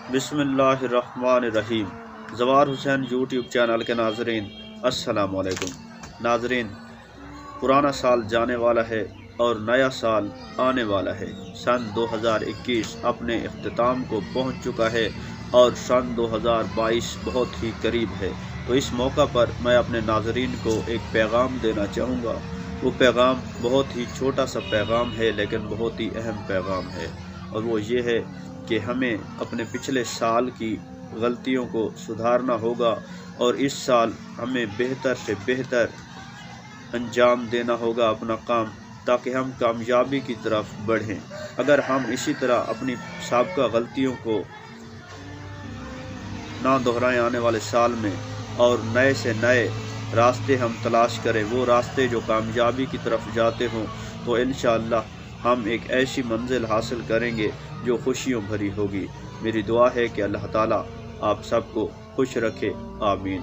बिस्मिल्लाहिर्रहमानिर्रहीम। जवार Hussain YouTube channel के नाजरीन अस्सलाम वालेकुम। नाजरीन, पुराना साल जाने वाला है और नया साल आने वाला है। सन 2021 अपने इख्तिताम को पहुंच चुका है और सन 2022 बहुत ही करीब है। तो इस मौका पर मैं अपने नाजरीन को एक पैगाम देना चाहूँगा। वो पैगाम बहुत ही छोटा सा पैगाम है, लेकिन बहुत ही अहम पैगाम है, और वो ये है कि हमें अपने पिछले साल की गलतियों को सुधारना होगा और इस साल हमें बेहतर से बेहतर अंजाम देना होगा अपना काम, ताकि हम कामयाबी की तरफ बढ़ें। अगर हम इसी तरह अपनी साबिक़ा गलतियों को ना दोहराएं आने वाले साल में और नए से नए रास्ते हम तलाश करें, वो रास्ते जो कामयाबी की तरफ जाते हों, तो इंशाअल्लाह हम एक ऐसी मंजिल हासिल करेंगे जो खुशियों भरी होगी। मेरी दुआ है कि अल्लाह ताला आप सबको खुश रखे। आमीन।